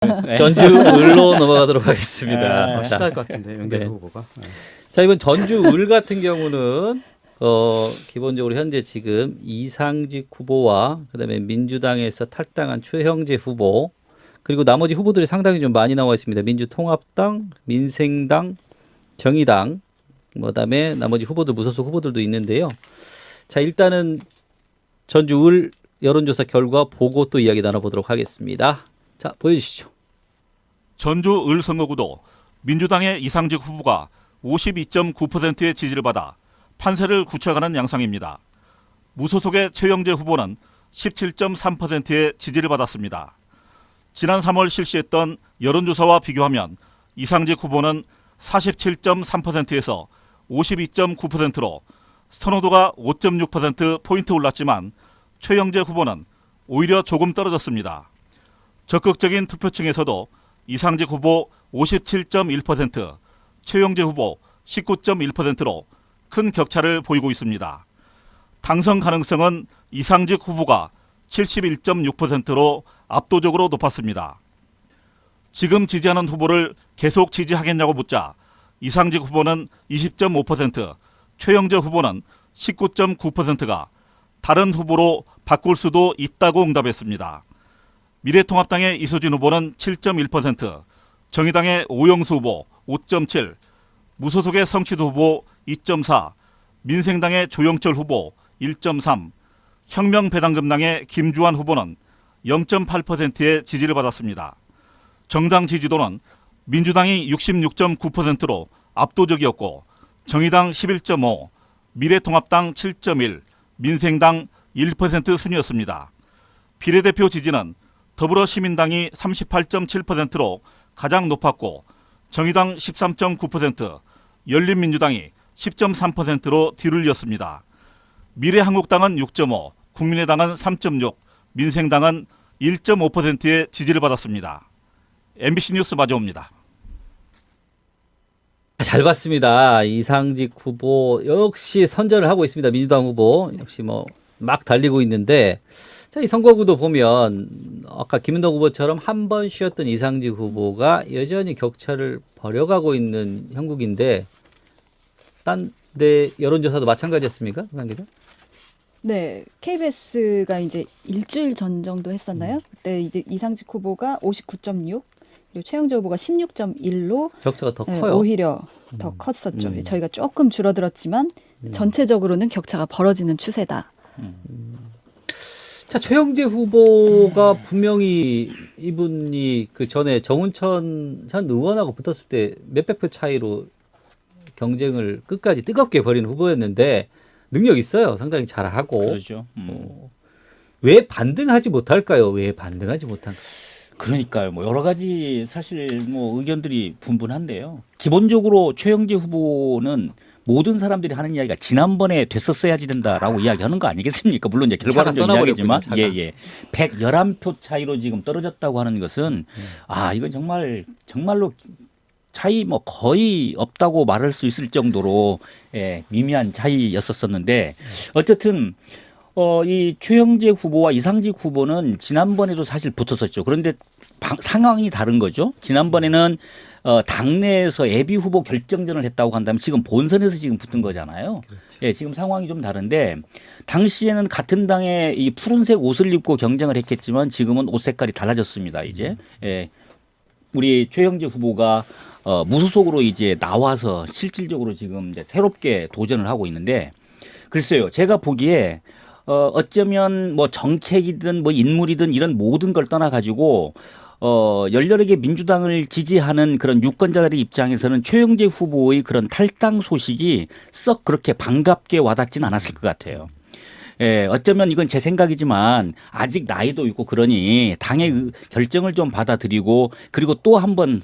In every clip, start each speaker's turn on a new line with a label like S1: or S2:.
S1: 네.
S2: 전주을로 넘어가도록 하겠습니다.
S1: 확실할 것 같은데 연계수 후보가.
S2: 자, 이번 전주을 같은 경우는 기본적으로 현재 지금 이상직 후보와 그다음에 민주당에서 탈당한 최형재 후보 그리고 나머지 후보들이 상당히 좀 많이 나와 있습니다. 민주통합당, 민생당, 정의당, 그다음에 나머지 후보들 무소속 후보들도 있는데요. 자, 일단은 전주을 여론조사 결과 보고 또 이야기 나눠보도록 하겠습니다. 자, 보여주시죠.
S3: 전주 을 선거구도 민주당의 이상직 후보가 52.9%의 지지를 받아 판세를 굳혀가는 양상입니다. 무소속의 최영재 후보는 17.3%의 지지를 받았습니다. 지난 3월 실시했던 여론조사와 비교하면 이상직 후보는 47.3%에서 52.9%로 선호도가 5.6%포인트 올랐지만 최영재 후보는 오히려 조금 떨어졌습니다. 적극적인 투표층에서도 이상직 후보 57.1%, 최영재 후보 19.1%로 큰 격차를 보이고 있습니다. 당선 가능성은 이상직 후보가 71.6%로 압도적으로 높았습니다. 지금 지지하는 후보를 계속 지지하겠냐고 묻자 이상직 후보는 20.5%, 최영재 후보는 19.9%가 다른 후보로 바꿀 수도 있다고 응답했습니다. 미래통합당의 이수진 후보는 7.1%, 정의당의 오영수 후보 5.7%, 무소속의 성취도 후보 2.4%, 민생당의 조영철 후보 1.3%, 혁명배당금당의 김주환 후보는 0.8%의 지지를 받았습니다. 정당 지지도는 민주당이 66.9%로 압도적이었고 정의당 11.5%, 미래통합당 7.1%, 민생당 1% 순이었습니다. 비례대표 지지는 더불어시민당이 38.7%로 가장 높았고 정의당 13.9%, 열린민주당이 10.3%로 뒤를 이었습니다. 미래한국당은 6.5%, 국민의당은 3.6%, 민생당은 1.5%의 지지를 받았습니다. MBC 뉴스 마저옵니다.
S2: 잘 봤습니다. 이상직 후보 역시 선전을 하고 있습니다. 민주당 후보 역시 뭐 막 달리고 있는데 자, 이 선거구도 보면 아까 김은덕 후보처럼 한 번 쉬었던 이상직 후보가 여전히 격차를 벌여가고 있는 형국인데 딴 데 여론조사도 마찬가지였습니까? 관계자?
S4: 네, KBS가 이제 일주일 전 정도 했었나요? 그때 이제 이상직 후보가 59.6, 그리고 최영재 후보가 16.1로
S2: 격차가 더
S4: 네,
S2: 커요.
S4: 오히려 더 컸었죠. 저희가 조금 줄어들었지만 전체적으로는 격차가 벌어지는 추세다.
S2: 자, 최영재 후보가 분명히 이분이 그 전에 정운천 현 의원하고 붙었을 때 몇백 표 차이로 경쟁을 끝까지 뜨겁게 벌이는 후보였는데 능력 있어요. 상당히 잘하고.
S1: 그렇죠.
S2: 왜 반등하지 못할까요? 왜 반등하지 못할까요?
S1: 그러니까요. 뭐 여러 가지 사실 뭐 의견들이 분분한데요. 기본적으로 최영재 후보는 모든 사람들이 하는 이야기가 지난번에 됐었어야지 된다라고 이야기하는 거 아니겠습니까? 물론 이제 결과론적 이야기지만 예. 111표 차이로 지금 떨어졌다고 하는 것은 이건 정말로 차이 뭐 거의 없다고 말할 수 있을 정도로 미미한 차이였었는데 어쨌든 이 최영재 후보와 이상직 후보는 지난번에도 사실 붙었었죠. 그런데 상황이 다른 거죠. 지난번에는 당내에서 예비 후보 결정전을 했다고 한다면 지금 본선에서 지금 붙은 거잖아요. 그렇죠. 예, 지금 상황이 좀 다른데 당시에는 같은 당에 이 푸른색 옷을 입고 경쟁을 했겠지만 지금은 옷 색깔이 달라졌습니다. 이제 우리 최영재 후보가 무소속으로 이제 나와서 실질적으로 지금 이제 새롭게 도전을 하고 있는데 글쎄요, 제가 보기에 어쩌면 뭐 정책이든 뭐 인물이든 이런 모든 걸 떠나가지고 열렬하게 민주당을 지지하는 그런 유권자들의 입장에서는 최영재 후보의 그런 탈당 소식이 썩 그렇게 반갑게 와닿지는 않았을 것 같아요. 어쩌면 이건 제 생각이지만 아직 나이도 있고 그러니 당의 결정을 좀 받아들이고 그리고 또 한번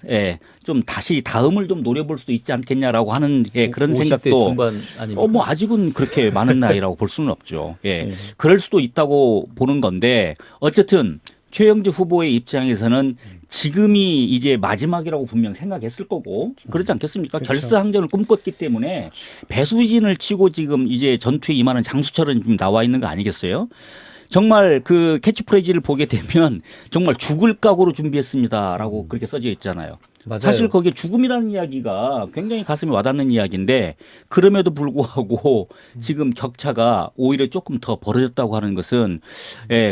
S1: 좀 다시 다음을 좀 노려볼 수도 있지 않겠냐라고 하는 그런
S2: 50대
S1: 생각도
S2: 중반 아닙니까?
S1: 뭐 아직은 그렇게 많은 나이라고 볼 수는 없죠. 그럴 수도 있다고 보는 건데 어쨌든 최영재 후보의 입장에서는 지금이 이제 마지막이라고 분명 생각했을 거고 그렇지 않겠습니까?
S4: 그렇죠.
S1: 결사항전을 꿈꿨기 때문에 배수진을 치고 지금 이제 전투에 임하는 장수철은 지금 나와 있는 거 아니겠어요? 정말 그 캐치프레이즈를 보게 되면 정말 죽을 각오로 준비했습니다라고 그렇게 써져 있잖아요.
S2: 맞아요.
S1: 사실 거기에 죽음이라는 이야기가 굉장히 가슴에 와닿는 이야기인데 그럼에도 불구하고 지금 격차가 오히려 조금 더 벌어졌다고 하는 것은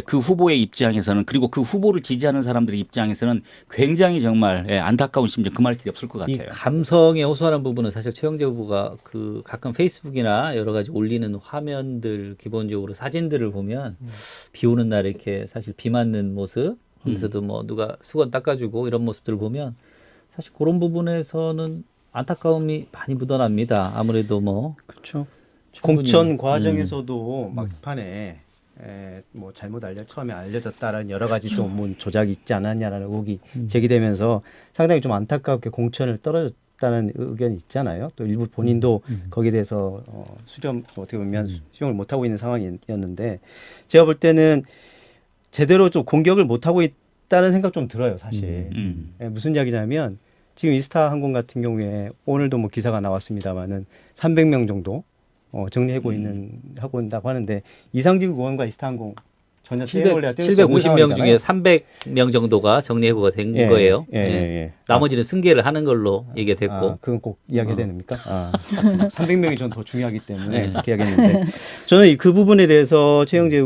S1: 그 후보의 입장에서는 그리고 그 후보를 지지하는 사람들의 입장에서는 굉장히 정말 안타까운 심정 그말 길이 없을 것
S2: 이
S1: 같아요.
S2: 감성에 호소하는 부분은 사실 최영재 후보가 그 가끔 페이스북이나 여러 가지 올리는 화면들 기본적으로 사진들을 보면 비 오는 날 이렇게 사실 비 맞는 모습 거기서도 뭐 누가 수건 닦아주고 이런 모습들을 보면 사실 그런 부분에서는 안타까움이 많이 묻어납니다. 아무래도 뭐
S5: 그렇죠.
S2: 충분히,
S5: 공천 과정에서도 막판에 뭐 잘못 처음에 알려졌다라는 여러 가지 또 뭐 조작이 있지 않았냐라는 의혹이 제기되면서 상당히 좀 안타깝게 공천을 떨어졌다는 의견이 있잖아요. 또 일부 본인도 거기에 대해서 수렴 어떻게 보면 수용을 못 하고 있는 상황이었는데 제가 볼 때는 제대로 좀 공격을 못 하고 있다는 생각 좀 들어요, 사실. 무슨 이야기냐면 지금 이스타 항공 같은 경우에 오늘도 뭐 기사가 나왔습니다만은 300명 정도 정리하고 하고 있다고 하는데 이상직 의원과 이스타항공 전혀
S2: 750명 중에 300명 정도가 정리해고가 된 거예요. 나머지는 승계를 하는 걸로 얘기가 됐고.
S5: 그건 꼭 이야기해야 됩니까? 300명이 전 더 중요하기 때문에 그렇게 이야기했는데 저는 그 부분에 대해서 최영재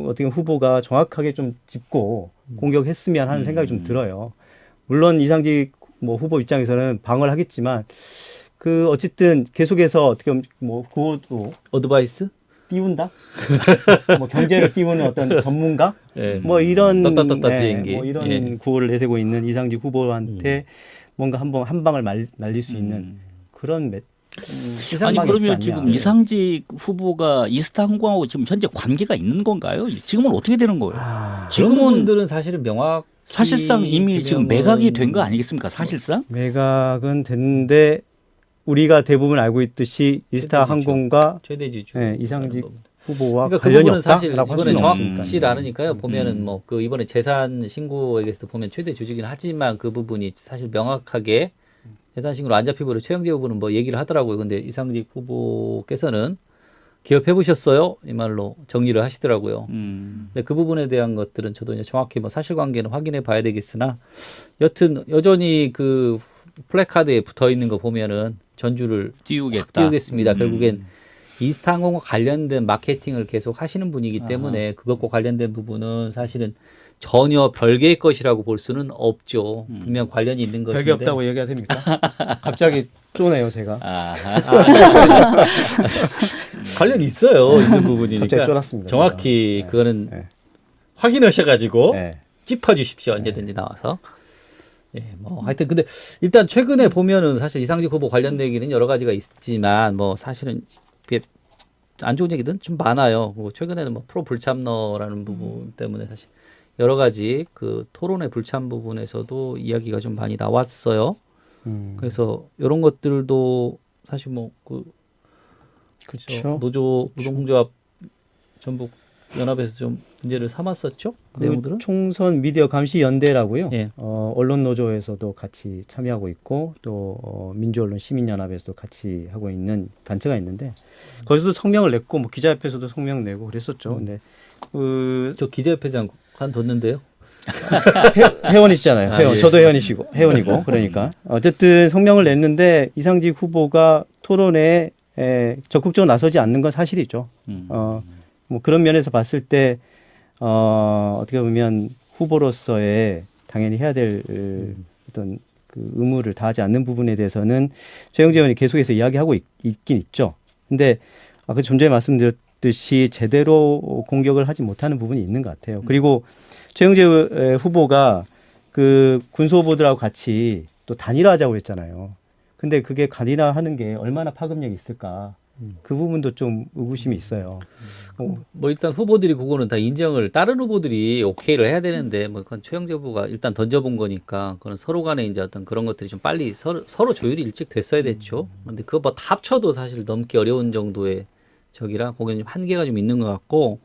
S5: 어떻게 후보가 정확하게 좀 짚고 공격했으면 하는 생각이 좀 들어요. 물론 이상직 뭐 후보 입장에서는 방어를 하겠지만 그 어쨌든 계속해서 어떻게 뭐 구호도
S2: 어드바이스?
S5: 띄운다? 뭐 경제를 띄우는 어떤 전문가? 뭐 이런
S2: 비행기.
S5: 뭐 이런 구호를 내세우고 있는 이상직 후보한테 뭔가 한 방을 날릴 수 있는 그런
S1: 아니 그러면 지금 이상직 후보가 이스타항공하고 지금 현재 관계가 있는 건가요? 지금은 어떻게 되는 거예요?
S2: 그런 부분들은 사실은 명확
S1: 사실상 이미 지금 매각이 된 거 아니겠습니까? 사실상
S5: 매각은 됐는데 우리가 대부분 알고 있듯이 이스타항공과
S2: 최대 지주
S5: 이상직 후보와
S2: 그러니까
S5: 관련이
S2: 그 부분은 사실
S5: 없다라고 할
S2: 이번에
S5: 수는 없으니까.
S2: 정확치 않으니까요. 보면은 뭐 그 이번에 재산 신고에서도 보면 최대 주주긴 하지만 그 부분이 사실 명확하게 재산 신고로 안 잡히고 최영재 후보는 뭐 얘기를 하더라고요. 근데 이상직 후보께서는 기업해 보셨어요? 이 말로 정리를 하시더라고요. 근데 그 부분에 대한 것들은 저도 이제 정확히 뭐 사실관계는 확인해 봐야 되겠으나 여튼 여전히 그 플래카드에 붙어 있는 거 보면은 전주를 띄우겠습니다. 결국엔 이스타항공과 관련된 마케팅을 계속 하시는 분이기 때문에 그것과 관련된 부분은 사실은 전혀 별개의 것이라고 볼 수는 없죠. 분명 관련이 있는 것인데.
S5: 별개 없다고 얘기가 됩니까? 갑자기 쪼네요, 제가.
S2: 관련이 있어요. 있는 부분이니까.
S5: 갑자기 쫄았습니다.
S2: 정확히
S5: 제가.
S2: 그거는 확인하셔가지고
S5: 네.
S2: 짚어주십시오. 언제든지 나와서. 뭐 하여튼 근데 일단 최근에 보면은 사실 이상직 후보 관련된 얘기는 여러 가지가 있지만 뭐 사실은 안 좋은 얘기든 좀 많아요. 뭐 최근에는 뭐 프로 불참러라는 부분 때문에 사실 여러 가지 그 토론의 불참 부분에서도 이야기가 좀 많이 나왔어요. 그래서 이런 것들도 사실 뭐 그
S5: 그렇죠.
S2: 노동조합 전북 연합에서 좀 문제를 삼았었죠. 그 내용들은
S5: 총선 미디어 감시 연대라고요.
S2: 예.
S5: 언론 노조에서도 같이 참여하고 있고 또 민주언론 시민연합에서도 같이 하고 있는 단체가 있는데 거기서도 성명을 냈고 뭐 기자협회에서도 성명 내고 그랬었죠. 근데
S2: 저 기자협회장 관뒀는데요.
S5: 회원이시잖아요. 회원.
S2: 예.
S5: 저도 회원이고 그러니까 어쨌든 성명을 냈는데 이상직 후보가 토론에 적극적으로 나서지 않는 건 사실이죠. 뭐 그런 면에서 봤을 때 어떻게 보면 후보로서의 당연히 해야 될 어떤 그 의무를 다하지 않는 부분에 대해서는 최영재 의원이 계속해서 이야기하고 있긴 있죠. 근데 아까 좀 전에 말씀드렸듯이 제대로 공격을 하지 못하는 부분이 있는 것 같아요. 그리고 최영재 후보가 그 군수 후보들하고 같이 또 단일화하자고 했잖아요. 근데 그게 단일화하는 게 얼마나 파급력이 있을까? 그 부분도 좀 의구심이 있어요.
S2: 뭐 일단 후보들이 그거는 다 인정을 다른 후보들이 오케이를 해야 되는데 뭐 그건 최영재 후보가 일단 던져본 거니까 그건 서로 간에 이제 어떤 그런 것들이 좀 빨리 서로 조율이 일찍 됐어야 됐죠. 근데 그거 뭐 다 합쳐도 사실 넘기 어려운 정도의 저기라 거기는 좀 한계가 좀 있는 것 같고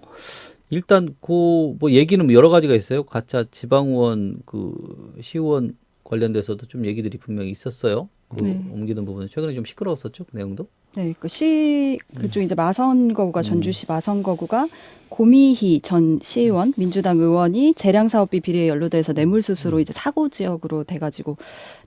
S2: 일단 그 뭐 얘기는 여러 가지가 있어요. 가짜 지방의원 그 시의원 관련돼서도 좀 얘기들이 분명히 있었어요. 그 옮기는 부분은 최근에 좀 시끄러웠었죠. 그 내용도.
S4: 네, 그쪽 이제 마선거구가 전주시 마선거구가 고미희 전 시의원 민주당 의원이 재량 사업비 비리에 연루돼서 뇌물수수로 이제 사고 지역으로 돼가지고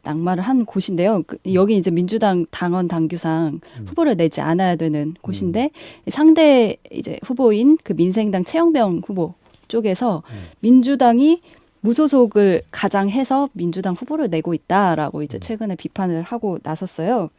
S4: 낙마를 한 곳인데요. 여기 이제 민주당 당원 당규상 후보를 내지 않아야 되는 곳인데 상대 이제 후보인 그 민생당 최영병 후보 쪽에서 민주당이 무소속을 가장해서 민주당 후보를 내고 있다라고 이제 최근에 비판을 하고 나섰어요.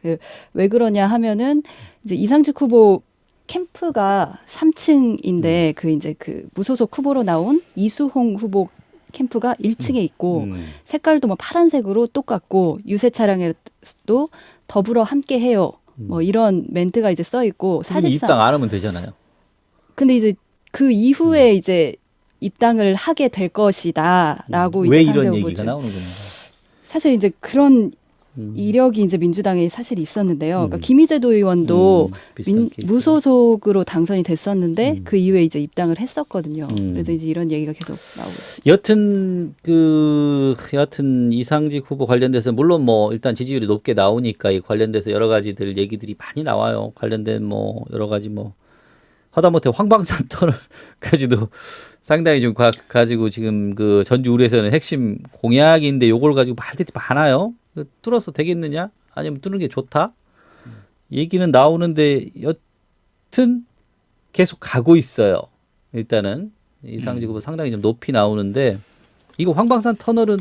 S4: 왜 그러냐 하면은 이제 이상직 후보 캠프가 3층인데 그 이제 그 무소속 후보로 나온 이수홍 후보 캠프가 1층에 있고 색깔도 뭐 파란색으로 똑같고 유세 차량에도 더불어 함께해요. 뭐 이런 멘트가 이제 써 있고
S2: 사실상 입당 안 하면 되잖아요.
S4: 근데 이제 그 이후에 이제 입당을 하게 될 것이다라고
S2: 왜
S4: 이제
S2: 이런
S4: 상대
S2: 얘기가
S4: 후보죠.
S2: 나오는 겁니까?
S4: 사실 이제 그런 이력이 이제 민주당에 사실 있었는데요. 그러니까 김희재도 의원도
S2: 비슷한 케이스.
S4: 무소속으로 당선이 됐었는데 그 이후에 이제 입당을 했었거든요. 그래서 이제 이런 얘기가 계속 나오고 있어요.
S2: 여하튼 이상직 후보 관련돼서 물론 뭐 일단 지지율이 높게 나오니까 이 관련돼서 여러 가지들 얘기들이 많이 나와요. 관련된 뭐 여러 가지 뭐 하다못해 황방산 터널까지도 상당히 좀 가지고 지금 그 전주 의뢰에서는 핵심 공약인데 요걸 가지고 말들이 많아요. 뚫어서 되겠느냐? 아니면 뚫는 게 좋다? 얘기는 나오는데 여튼 계속 가고 있어요. 일단은 이상직 후보 상당히 좀 높이 나오는데 이거 황방산 터널은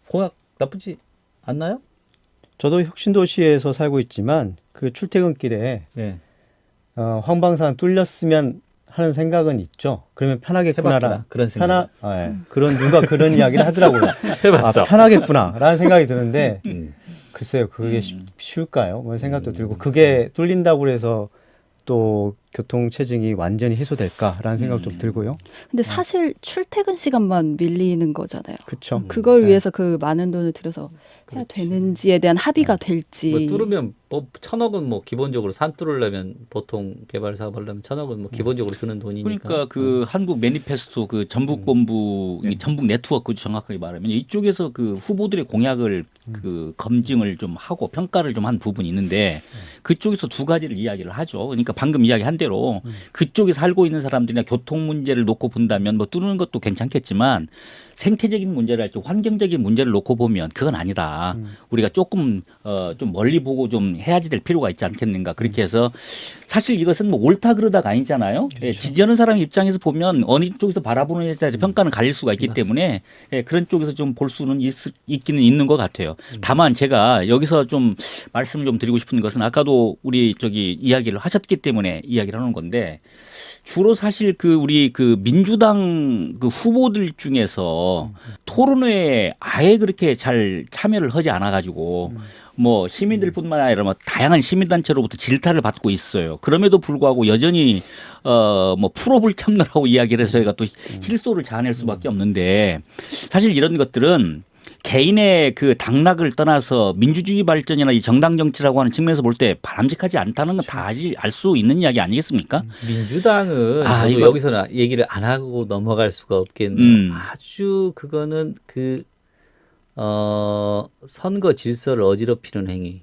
S2: 공약 나쁘지 않나요?
S5: 저도 혁신도시에서 살고 있지만 그 출퇴근길에
S2: 네.
S5: 황방산 뚫렸으면 하는 생각은 있죠. 그러면 편하겠구나라.
S2: 해봤구나. 그런 생각.
S5: 그런 누가 그런 이야기를 하더라고요.
S2: 해봤어.
S5: 편하겠구나라는 생각이 드는데 글쎄요, 그게 쉬울까요? 그런 생각도 들고 그게 뚫린다고 해서 또 교통 체증이 완전히 해소될까라는 생각 좀 들고요.
S4: 근데 사실 출퇴근 시간만 밀리는 거잖아요.
S5: 그렇죠.
S4: 그걸 위해서 그 많은 돈을 들여서 해야 되는지에 대한 합의가 될지.
S2: 뭐 뚫으면 뭐 1,000억은 뭐 기본적으로 산 뚫으려면 보통 개발 사업 하려면 1,000억은 뭐 기본적으로 드는 돈이니까.
S1: 그러니까 그 한국 매니페스토 그 전북본부 전북 네트워크 정확하게 말하면 이쪽에서 그 후보들의 공약을 그 검증을 좀 하고 평가를 좀 한 부분이 있는데 그쪽에서 두 가지를 이야기를 하죠. 그러니까 방금 이야기한 대로 그쪽에 살고 있는 사람들이나 교통 문제를 놓고 본다면 뭐 뚫는 것도 괜찮겠지만 생태적인 문제를 할 때 환경적인 문제를 놓고 보면 그건 아니다. 우리가 조금 좀 멀리 보고 좀 해야지 될 필요가 있지 않겠는가. 그렇게 해서 사실 이것은 뭐 옳다 그르다가 아니잖아요. 그렇죠. 예, 지지하는 사람 입장에서 보면 어느 쪽에서 바라보느냐에 따라서 평가는 갈릴 수가 있기 때문에 예, 그런 쪽에서 좀 볼 수는 있기는 있는 것 같아요. 다만 제가 여기서 좀 말씀을 좀 드리고 싶은 것은 아까도 우리 저기 이야기를 하셨기 때문에 이야기를 하는 건데 주로 사실 그 우리 그 민주당 그 후보들 중에서 토론회에 아예 그렇게 잘 참여를 하지 않아 가지고 뭐 시민들뿐만 아니라 뭐 다양한 시민단체로부터 질타를 받고 있어요. 그럼에도 불구하고 여전히 뭐 풀업을 참느라고 이야기를 해서 저희가 또 힐소를 자아낼 수밖에 없는데 사실 이런 것들은 개인의 그 당락을 떠나서 민주주의 발전이나 이 정당 정치라고 하는 측면에서 볼 때 바람직하지 않다는 건 다 알 수 있는 이야기 아니겠습니까?
S2: 민주당은 저도
S1: 이거
S2: 여기서는 얘기를 안 하고 넘어갈 수가 없겠네요. 아주 그거는 선거 질서를 어지럽히는 행위.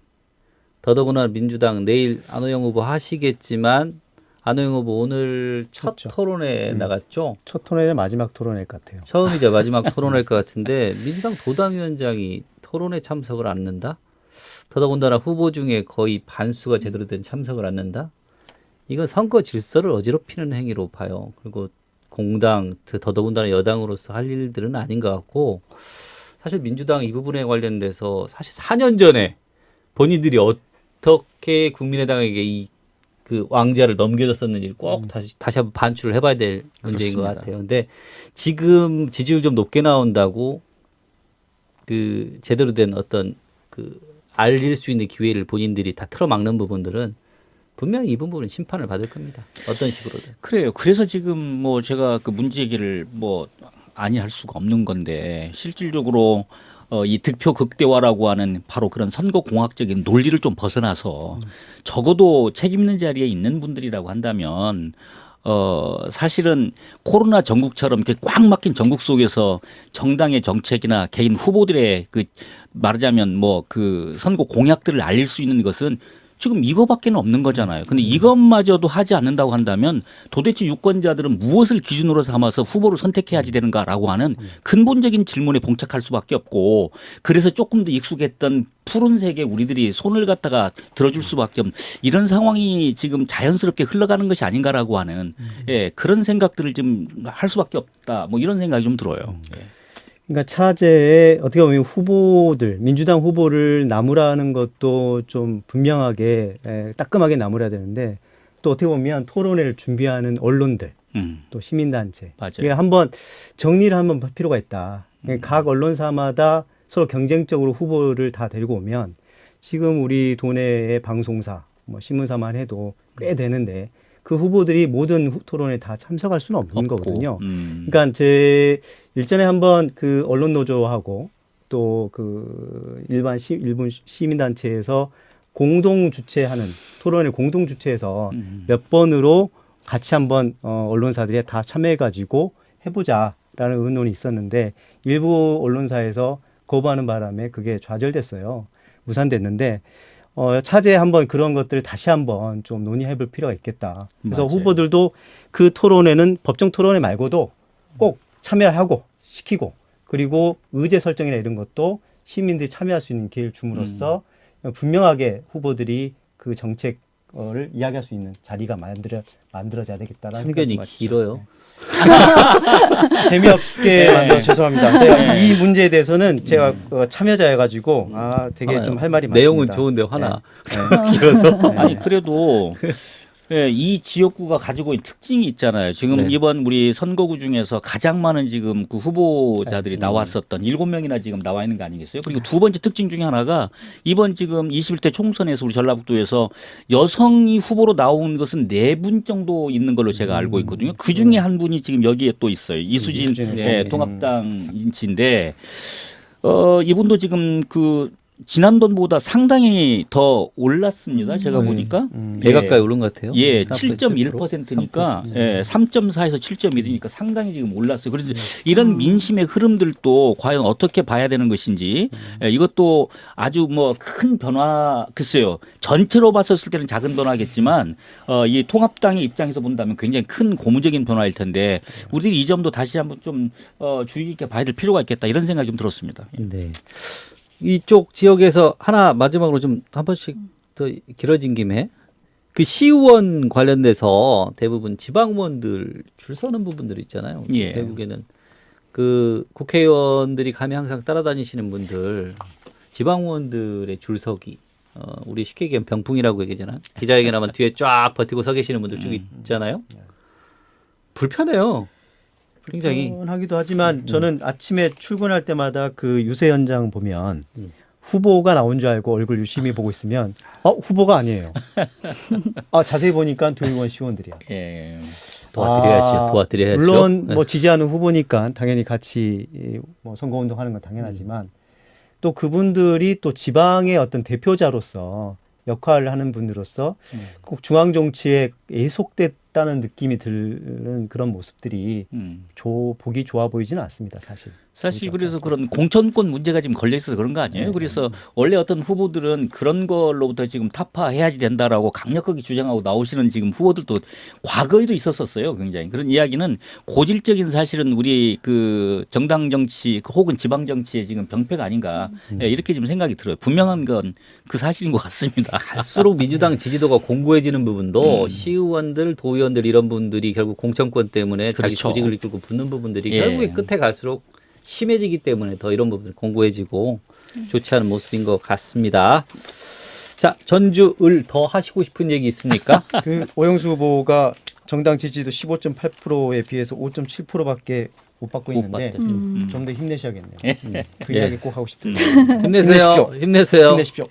S2: 더더구나 민주당 내일 안호영 후보 하시겠지만 안호영 후보 오늘 첫
S5: 그렇죠.
S2: 토론회에 나갔죠.
S5: 첫 토론회 마지막 토론회 같아요.
S2: 처음이자 마지막 토론회일 것 같은데 민주당 도당위원장이 토론회 참석을 않는다? 더더군다나 후보 중에 거의 반수가 제대로 된 참석을 않는다? 이건 선거 질서를 어지럽히는 행위로 봐요. 그리고 공당, 더더군다나 여당으로서 할 일들은 아닌 것 같고 사실 민주당 이 부분에 관련돼서 사실 4년 전에 본인들이 어떻게 국민의당에게 그 왕자를 넘겨줬었는지 꼭 다시 한번 반추를 해봐야 될 문제인 것 같아요. 근데 지금 지지율 좀 높게 나온다고 그 제대로 된 어떤 그 알릴 수 있는 기회를 본인들이 다 틀어막는 부분들은 분명히 이 부분은 심판을 받을 겁니다. 어떤 식으로든.
S1: 그래요. 그래서 지금 뭐 제가 그 문제 얘기를 뭐 아니할 수가 없는 건데 실질적으로 이 득표 극대화라고 하는 바로 그런 선거공학적인 논리를 좀 벗어나서 적어도 책임 있는 자리에 있는 분들이라고 한다면 사실은 코로나 전국처럼 이렇게 꽉 막힌 전국 속에서 정당의 정책이나 개인 후보들의 그 말하자면 뭐 그 선거 공약들을 알릴 수 있는 것은 지금 이거밖에는 없는 거잖아요. 근데 이것마저도 하지 않는다고 한다면 도대체 유권자들은 무엇을 기준으로 삼아서 후보를 선택해야지 되는가라고 하는 근본적인 질문에 봉착할 수밖에 없고 그래서 조금 더 익숙했던 푸른색에 우리들이 손을 갖다가 들어줄 수밖에 없는 이런 상황이 지금 자연스럽게 흘러가는 것이 아닌가라고 하는 예, 그런 생각들을 좀 할 수밖에 없다. 뭐 이런 생각이 좀 들어요. 예.
S5: 그러니까 차제에 어떻게 보면 후보들, 민주당 후보를 나무라는 것도 좀 분명하게 따끔하게 나무라야 되는데 또 어떻게 보면 토론회를 준비하는 언론들, 또 시민단체
S1: 맞아요.
S5: 이게 한번 정리를 한번 할 필요가 있다. 각 언론사마다 서로 경쟁적으로 후보를 다 데리고 오면 지금 우리 도내의 방송사, 뭐 신문사만 해도 꽤 되는데 그 후보들이 모든 토론에 다 참석할 수는 없는
S1: 없고.
S5: 거거든요. 그러니까 제 일전에 한번 그 언론 노조하고 또 그 일본 시민단체에서 공동 주최하는 토론을 공동 주최해서 몇 번으로 같이 한번 언론사들이 다 참여해가지고 해보자라는 의논이 있었는데 일부 언론사에서 거부하는 바람에 그게 좌절됐어요. 무산됐는데 차제에 한번 그런 것들을 다시 한번 좀 논의해볼 필요가 있겠다. 그래서
S1: 맞아요.
S5: 후보들도 그 토론회는 법정 토론회 말고도 꼭 참여하고 시키고 그리고 의제 설정이나 이런 것도 시민들이 참여할 수 있는 기회를 줌으로써 분명하게 후보들이 그 정책을 이야기할 수 있는 자리가 만들어져야 되겠다라는
S2: 참견이
S5: 생각이
S2: 길어요.
S5: 재미없게 만들어 죄송합니다. 제가
S1: 네.
S5: 이 문제에 대해서는 제가 참여자여가지고 되게 좀 할 말이 많습니다.
S2: 내용은 좋은데 화나.
S5: 네.
S2: 길어서.
S1: 아니 그래도 예, 이 지역구가 가지고 있는 특징이 있잖아요. 지금
S2: 네.
S1: 이번 우리 선거구 중에서 가장 많은 지금 그 후보자들이 나왔었던 7명이나 지금 나와 있는 거 아니겠어요? 그리고 두 번째 특징 중에 하나가 이번 지금 21대 총선에서 우리 전라북도에서 여성이 후보로 나온 것은 4분 정도 있는 걸로 제가 알고 있거든요. 그 중에 한 분이 지금 여기에 또 있어요. 이수진 예, 통합당 인치인데 이분도 지금 그 지난번보다 상당히 더 올랐습니다. 제가 보니까
S2: 배 가까이 오른 것 같아요.
S1: 예,
S2: 3.7%?
S1: 7.1%니까 예, 3.4에서 7.1이니까 상당히 지금 올랐어요. 그래서 이런 민심의 흐름들도 과연 어떻게 봐야 되는 것인지 예, 이것도 아주 뭐 큰 변화 글쎄요. 전체로 봤었을 때는 작은 변화겠지만 이 통합당의 입장에서 본다면 굉장히 큰 고무적인 변화일 텐데 우리들이 이 점도 다시 한번 좀 주의 깊게 봐야 될 필요가 있겠다 이런 생각이 좀 들었습니다. 예.
S2: 네. 이쪽 지역에서 하나 마지막으로 좀 한 번씩 더 길어진 김에 그 시의원 관련돼서 대부분 지방의원들 줄 서는 부분들이 있잖아요.
S1: 예.
S2: 대국에는 그 국회의원들이 감히 항상 따라다니시는 분들 지방의원들의 줄서기 우리 쉽게 얘기하면 병풍이라고 얘기하잖아요. 기자회견하면 뒤에 쫙 버티고 서 계시는 분들 쭉 있잖아요. 불편해요. 굉장히
S5: 하기도 하지만 저는 아침에 출근할 때마다 그 유세 현장 보면 후보가 나온 줄 알고 얼굴 유심히 보고 있으면 후보가 아니에요. 자세히 보니까 도의원 시원들이야.
S1: 예.
S2: 도와드려야죠.
S5: 물론 뭐 지지하는 후보니까 당연히 같이 뭐 선거운동하는 건 당연하지만 또 그분들이 또 지방의 어떤 대표자로서 역할을 하는 분들로서 꼭 중앙 정치에 애속됐다는 느낌이 드는 그런 모습들이 보기 좋아 보이지는 않습니다, 사실.
S1: 사실 그래서 그런 공천권 문제가 지금 걸려 있어서 그런 거 아니에요? 그래서 원래 어떤 후보들은 그런 걸로부터 지금 타파해야지 된다라고 강력하게 주장하고 나오시는 지금 후보들도 과거에도 있었었어요. 굉장히 그런 이야기는 고질적인 사실은 우리 그 정당 정치 혹은 지방 정치의 지금 병폐가 아닌가 예, 이렇게 좀 생각이 들어요. 분명한 건 그 사실인 것 같습니다.
S2: 갈수록 민주당 지지도가 공고해지는 부분도 시의원들, 도의원들 이런 분들이 결국 공천권 때문에 자기
S1: 그렇죠.
S2: 조직을 이끌고 붙는 부분들이
S1: 예.
S2: 결국에 끝에 갈수록 심해지기 때문에 더 이런 부분들이 공고해지고 좋지 않은 모습인 것 같습니다. 자, 전주 을 더 하시고 싶은 얘기 있습니까?
S5: 그 오영수 후보가 정당 지지도 15.8%에 비해서 5.7%밖에 못 받고
S2: 못
S5: 있는데
S2: 받대.
S5: 좀 더 힘내셔야겠네요. 그 이야기 꼭 하고 싶습니다.
S2: 힘내세요. 힘내세요.
S5: 힘내십시오.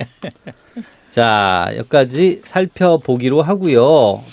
S2: 자, 여기까지 살펴보기로 하고요.